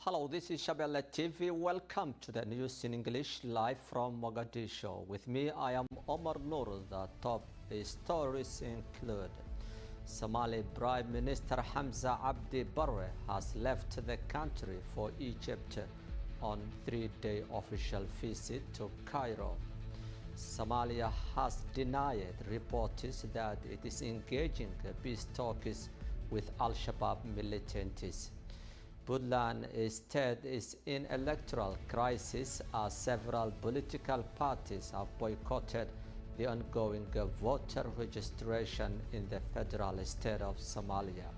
Hello, this is Shabelle TV. Welcome to the news in English live from Mogadishu. With me, I am Omar Noor. The top stories include Somali Prime Minister Xamza Abdi Barre has left the country for Egypt on three-day official visit to Cairo. Somalia has denied reports that it is engaging peace talks with Al-Shabaab militants. Puntland state is in electoral crisis as several political parties have boycotted the ongoing voter registration in the federal state of Somalia.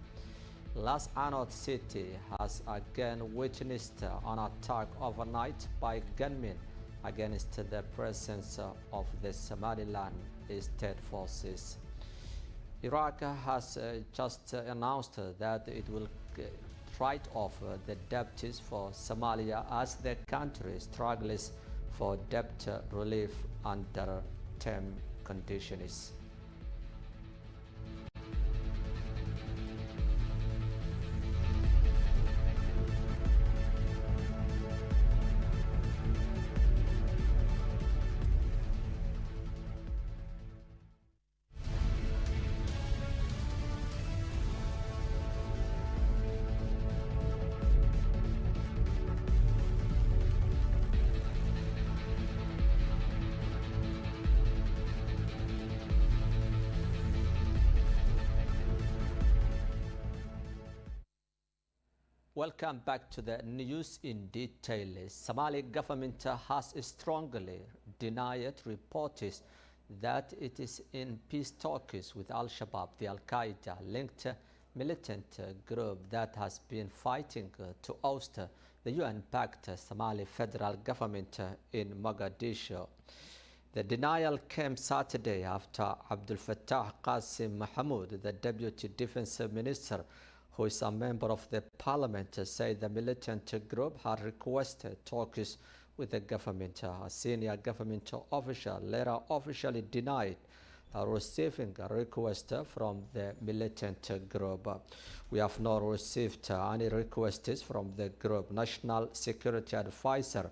Las Anod city has again witnessed an attack overnight by gunmen against the presence of the Somaliland state forces. Iraq has just announced that it will write off the debts for Somalia as the country struggles for debt relief under term conditions. Welcome back to the news in detail. Somali government has strongly denied reports that it is in peace talks with Al-Shabaab, the Al-Qaeda-linked militant group that has been fighting to oust the UN-backed Somali federal government in Mogadishu. The denial came Saturday after Abdul Fattah Qasim Mahmoud, the Deputy Defense Minister, who is a member of the parliament, said the militant group had requested talks with the government. A senior government official later officially denied receiving a request from the militant group. We have not received any requests from the group. National Security Advisor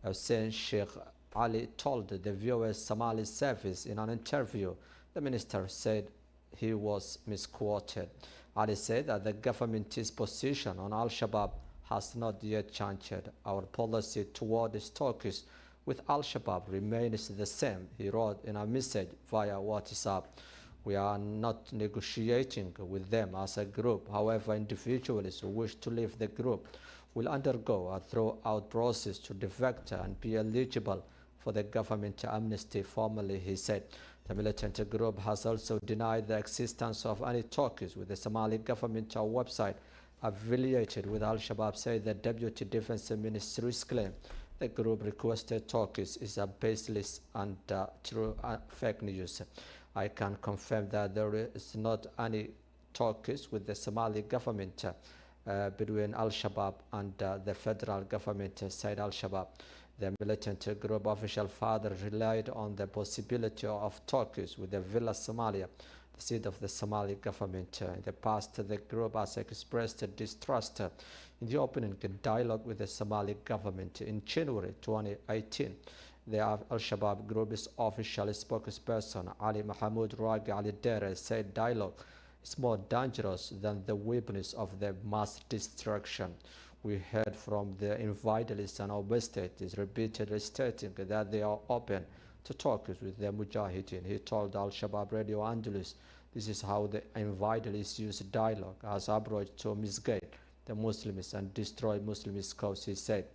Hussein Sheikh Ali told the viewers Somali service in an interview. The minister said he was misquoted. Ali said that the government's position on Al-Shabaab has not yet changed. Our policy toward talks with Al-Shabaab remains the same, he wrote in a message via WhatsApp. We are not negotiating with them as a group. However, individuals who wish to leave the group will undergo a thorough process to defect and be eligible for the government amnesty. Formally, he said. The militant group has also denied the existence of any talks with the Somali government. Our website affiliated with Al-Shabaab said the Deputy Defense Ministry's claim the group requested talks is a baseless and true fake news. I can confirm that there is not any talks with the Somali government between Al-Shabaab and the federal government, said Al-Shabaab. The militant group official further relied on the possibility of talks with the Villa Somalia, the seat of the Somali government. In the past, the group has expressed distrust in the opening dialogue with the Somali government. In January 2018, the Al-Shabaab group's official spokesperson Ali Mahmoud Ragi Ali Dere said dialogue is more dangerous than the weapons of the mass destruction. We heard from the invitalists and our state is repeatedly stating that they are open to talks with the Mujahideen. He told Al-Shabaab Radio Andalus, this is how the invitalists use dialogue as approach to misguide the Muslims and destroy Muslims' cause, he said.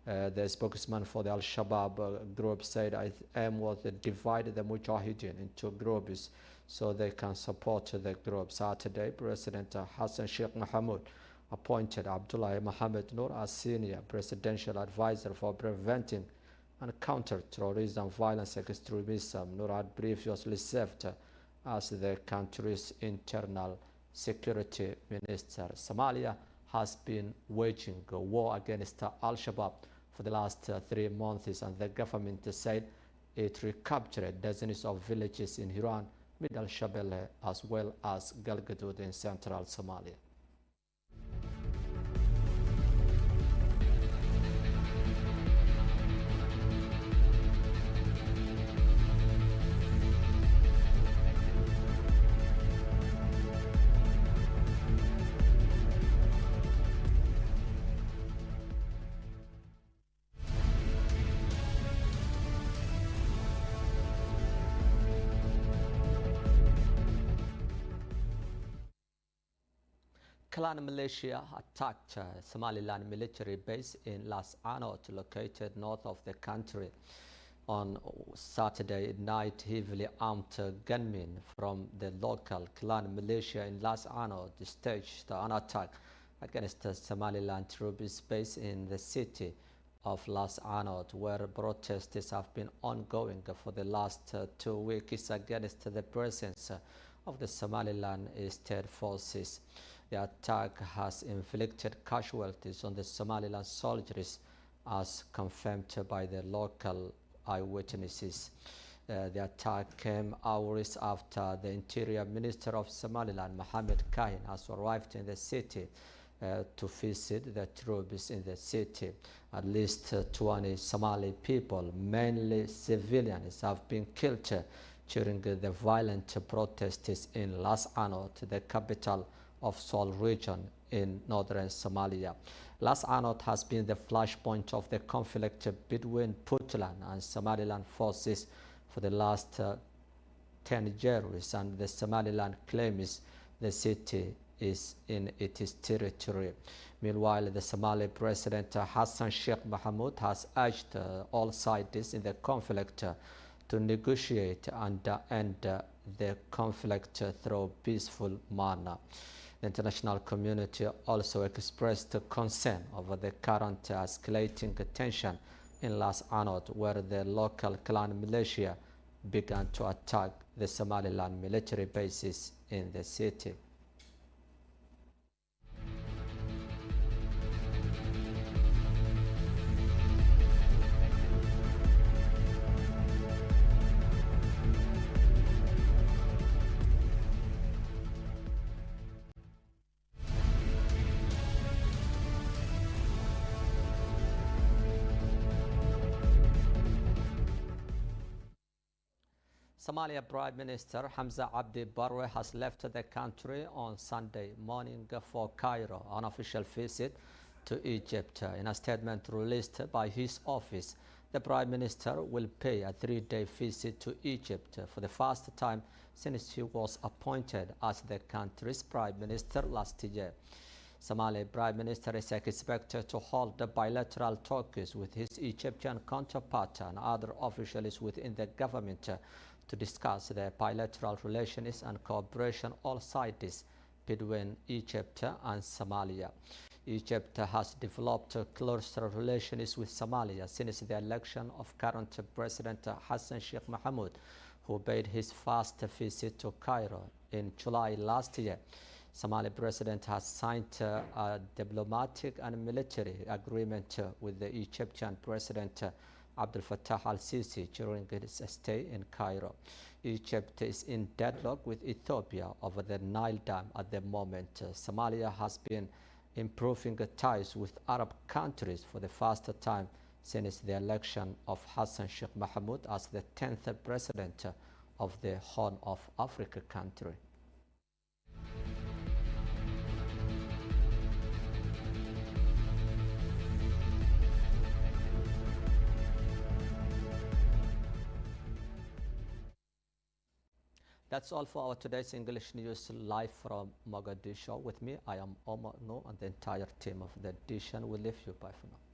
The spokesman for the Al-Shabaab group said, I aim was to divide the Mujahideen into groups so they can support the group. Saturday, President Hassan Sheikh Mohamud appointed Abdullah Mohamed Noor as senior presidential advisor for preventing and counter-terrorism, violence, extremism. Noor had previously served as the country's internal security minister. Somalia has been waging a war against Al-Shabaab for the last 3 months, and the government said it recaptured dozens of villages in Hiran, Middle Shabelle, as well as Galgaduud in central Somalia. Clan militia attacked Somaliland military base in Las Anot, located north of the country. On Saturday night, heavily armed gunmen from the local clan militia in Las Anot staged an attack against the Somaliland troops based in the city of Las Anot, where protests have been ongoing for the last 2 weeks against the presence of the Somaliland state forces. The attack has inflicted casualties on the Somaliland soldiers, as confirmed by the local eyewitnesses. The attack came hours after the Interior Minister of Somaliland, Mohamed Kahin, has arrived in the city to visit the troops in the city. At least 20 Somali people, mainly civilians, have been killed during the violent protests in Las Anot, the capital of Sol region in northern Somalia. Las Anot has been the flashpoint of the conflict between Puntland and Somaliland forces for the last 10 years, and the Somaliland claims the city is in its territory. Meanwhile, the Somali President Hassan Sheikh Mohamud has urged all sides in the conflict to negotiate and end the conflict through peaceful manner. The international community also expressed concern over the current escalating tension in Las Anot, where the local clan militia began to attack the Somaliland military bases in the city. Somalia Prime Minister Xamza has left the country on Sunday morning for Cairo, an official visit to Egypt. In a statement released by his office, the Prime Minister will pay a 3-day visit to Egypt for the first time since he was appointed as the country's Prime Minister last year. Somali Prime Minister is expected to hold bilateral talks with his Egyptian counterpart and other officials within the government to discuss the bilateral relations and cooperation all sides between Egypt and Somalia. Egypt has developed closer relations with Somalia since the election of current President Hassan Sheikh Mohamud, who paid his first visit to Cairo in July last year. Somali president has signed a diplomatic and military agreement with the Egyptian President Abdel Fattah al-Sisi during his stay in Cairo. Egypt is in deadlock with Ethiopia over the Nile Dam at the moment. Somalia has been improving ties with Arab countries for the first time since the election of Hassan Sheikh Mohamud as the 10th president of the Horn of Africa country. That's all for our today's English news live from Mogadishu. With me, I am Omar No, and the entire team of the edition will leave you. Bye for now.